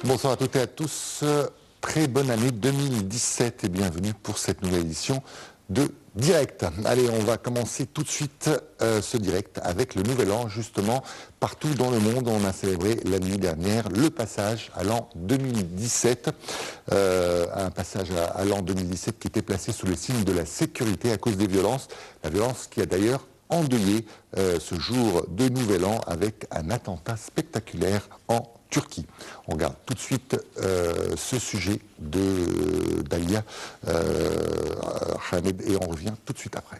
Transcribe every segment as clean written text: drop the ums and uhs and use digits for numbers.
Bonsoir à toutes et à tous. Très bonne année 2017 et bienvenue pour cette nouvelle édition de Direct. Allez, on va commencer tout de suite ce direct avec le Nouvel An. Justement, partout dans le monde, on a célébré la nuit dernière le passage à l'an 2017. Un passage à l'an 2017 qui était placé sous le signe de la sécurité à cause des violences. La violence qui a d'ailleurs endeuillé ce jour de Nouvel An avec un attentat spectaculaire en Turquie. On regarde tout de suite ce sujet d'Alia Hamed et on revient tout de suite après.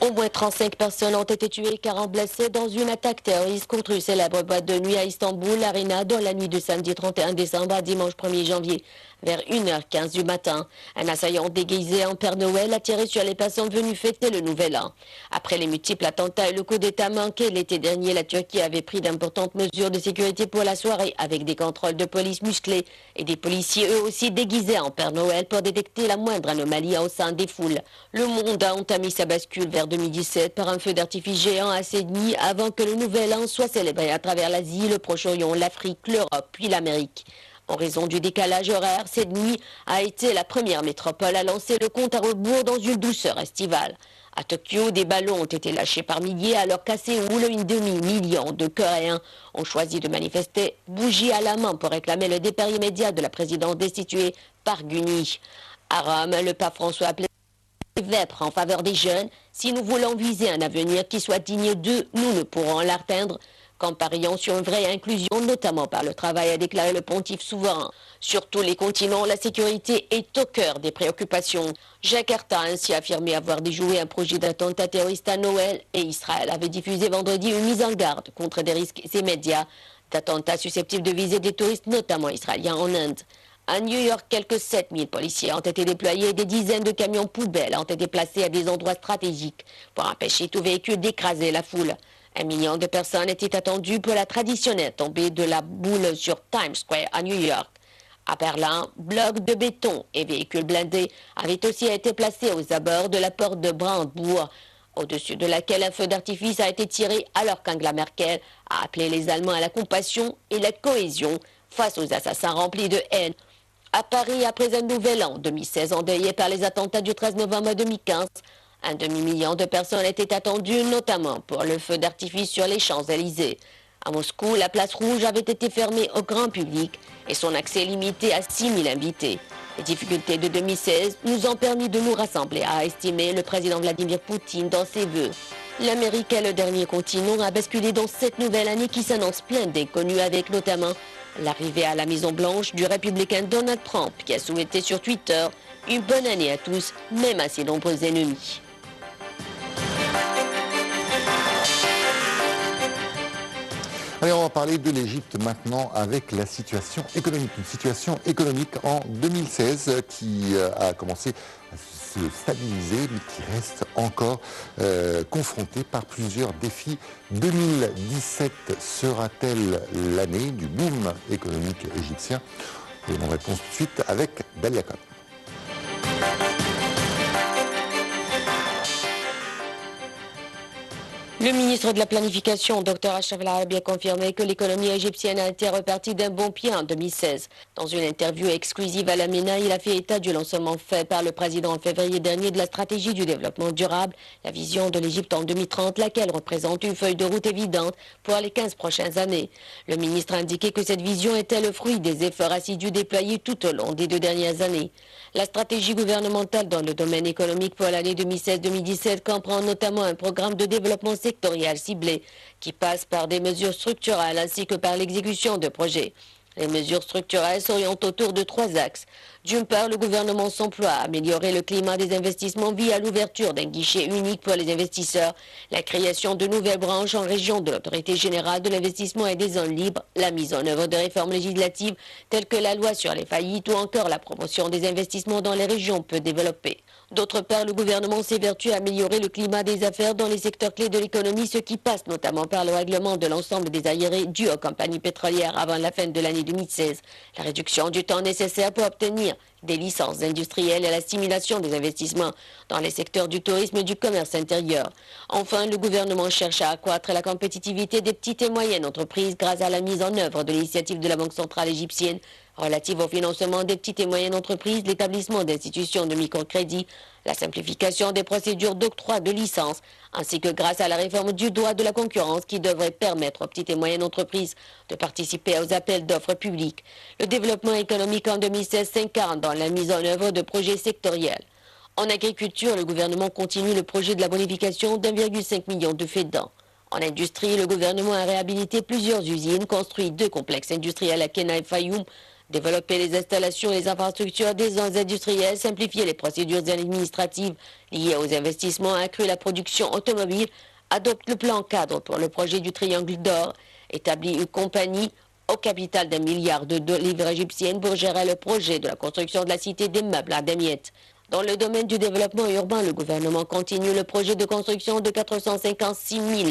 Au moins 35 personnes ont été tuées et 40 blessées dans une attaque terroriste contre une célèbre boîte de nuit à Istanbul, Arena, dans la nuit de samedi 31 décembre à dimanche 1er janvier. Vers 1h15 du matin, un assaillant déguisé en Père Noël a tiré sur les personnes venues fêter le Nouvel An. Après les multiples attentats et le coup d'État manqué l'été dernier, la Turquie avait pris d'importantes mesures de sécurité pour la soirée, avec des contrôles de police musclés et des policiers eux aussi déguisés en Père Noël pour détecter la moindre anomalie au sein des foules. Le monde a entamé sa bascule vers 2017 par un feu d'artifice géant à Sydney avant que le Nouvel An soit célébré à travers l'Asie, le Proche-Orient, l'Afrique, l'Europe puis l'Amérique. En raison du décalage horaire, Sydney a été la première métropole à lancer le compte à rebours dans une douceur estivale. À Tokyo, des ballons ont été lâchés par milliers alors qu'à Séoul, une demi-million de Coréens ont choisi de manifester bougie à la main pour réclamer le départ immédiat de la présidente destituée Park Geun-hye. À Rome, le pape François a appelé vêpres en faveur des jeunes. Si nous voulons viser un avenir qui soit digne d'eux, nous ne pourrons l'atteindre qu'en pariant sur une vraie inclusion, notamment par le travail, a déclaré le pontife souverain. Sur tous les continents, la sécurité est au cœur des préoccupations. Jakarta a ainsi affirmé avoir déjoué un projet d'attentat terroriste à Noël et Israël avait diffusé vendredi une mise en garde contre des risques immédiats d'attentats susceptibles de viser des touristes, notamment israéliens en Inde. À New York, quelques 7000 policiers ont été déployés et des dizaines de camions poubelles ont été placés à des endroits stratégiques pour empêcher tout véhicule d'écraser la foule. 1 million de personnes étaient attendues pour la traditionnelle tombée de la boule sur Times Square à New York. À Berlin, blocs de béton et véhicules blindés avaient aussi été placés aux abords de la porte de Brandebourg, au-dessus de laquelle un feu d'artifice a été tiré alors qu'Angela Merkel a appelé les Allemands à la compassion et la cohésion face aux assassins remplis de haine. À Paris, après un nouvel an 2016 endeuillé par les attentats du 13 novembre 2015, un demi-million de personnes étaient attendues, notamment pour le feu d'artifice sur les Champs-Élysées. À Moscou, la place rouge avait été fermée au grand public et son accès limité à 6000 invités. Les difficultés de 2016 nous ont permis de nous rassembler, a estimé le président Vladimir Poutine dans ses vœux. L'Amérique est le dernier continent à basculer dans cette nouvelle année qui s'annonce pleine d'inconnus, avec notamment l'arrivée à la Maison-Blanche du républicain Donald Trump qui a souhaité sur Twitter une bonne année à tous, même à ses nombreux ennemis. Allez, on va parler de l'Égypte maintenant avec la situation économique. Une situation économique en 2016 qui a commencé à se stabiliser, mais qui reste encore confrontée par plusieurs défis. 2017 sera-t-elle l'année du boom économique égyptien? Et on réponse tout de suite avec Dalia Cohn. Le ministre de la Planification, Dr Achraf El Arabi, a confirmé que l'économie égyptienne a été repartie d'un bon pied en 2016. Dans une interview exclusive à la MENA, il a fait état du lancement fait par le président en février dernier de la stratégie du développement durable, la vision de l'Égypte en 2030, laquelle représente une feuille de route évidente pour les 15 prochaines années. Le ministre a indiqué que cette vision était le fruit des efforts assidus déployés tout au long des 2 dernières années. La stratégie gouvernementale dans le domaine économique pour l'année 2016-2017 comprend notamment un programme de développement sectoriel ciblé qui passe par des mesures structurelles ainsi que par l'exécution de projets. Les mesures structurelles s'orientent autour de 3 axes. D'une part, le gouvernement s'emploie à améliorer le climat des investissements via l'ouverture d'un guichet unique pour les investisseurs, la création de nouvelles branches en région de l'autorité générale de l'investissement et des zones libres, la mise en œuvre de réformes législatives telles que la loi sur les faillites ou encore la promotion des investissements dans les régions peu développées. D'autre part, le gouvernement s'évertue à améliorer le climat des affaires dans les secteurs clés de l'économie, ce qui passe notamment par le règlement de l'ensemble des arriérés dus aux compagnies pétrolières avant la fin de l'année 2016, la réduction du temps nécessaire pour obtenir des licences industrielles et la stimulation des investissements dans les secteurs du tourisme et du commerce intérieur. Enfin, le gouvernement cherche à accroître la compétitivité des petites et moyennes entreprises grâce à la mise en œuvre de l'initiative de la Banque centrale égyptienne relative au financement des petites et moyennes entreprises, l'établissement d'institutions de microcrédit, la simplification des procédures d'octroi de licences, ainsi que grâce à la réforme du droit de la concurrence qui devrait permettre aux petites et moyennes entreprises de participer aux appels d'offres publics. Le développement économique en 2016 s'incarne dans la mise en œuvre de projets sectoriels. En agriculture, le gouvernement continue le projet de la bonification d'1,5 million de fédans. En industrie, le gouvernement a réhabilité plusieurs usines, construit 2 complexes industriels à Kena et Fayoum, développer les installations et les infrastructures des zones industrielles, simplifier les procédures administratives liées aux investissements, accru la production automobile, adopte le plan cadre pour le projet du Triangle d'Or, établit une compagnie au capital d'1 milliard de livres égyptiennes pour gérer le projet de la construction de la cité des meubles à Damiette. Dans le domaine du développement urbain, le gouvernement continue le projet de construction de 456 000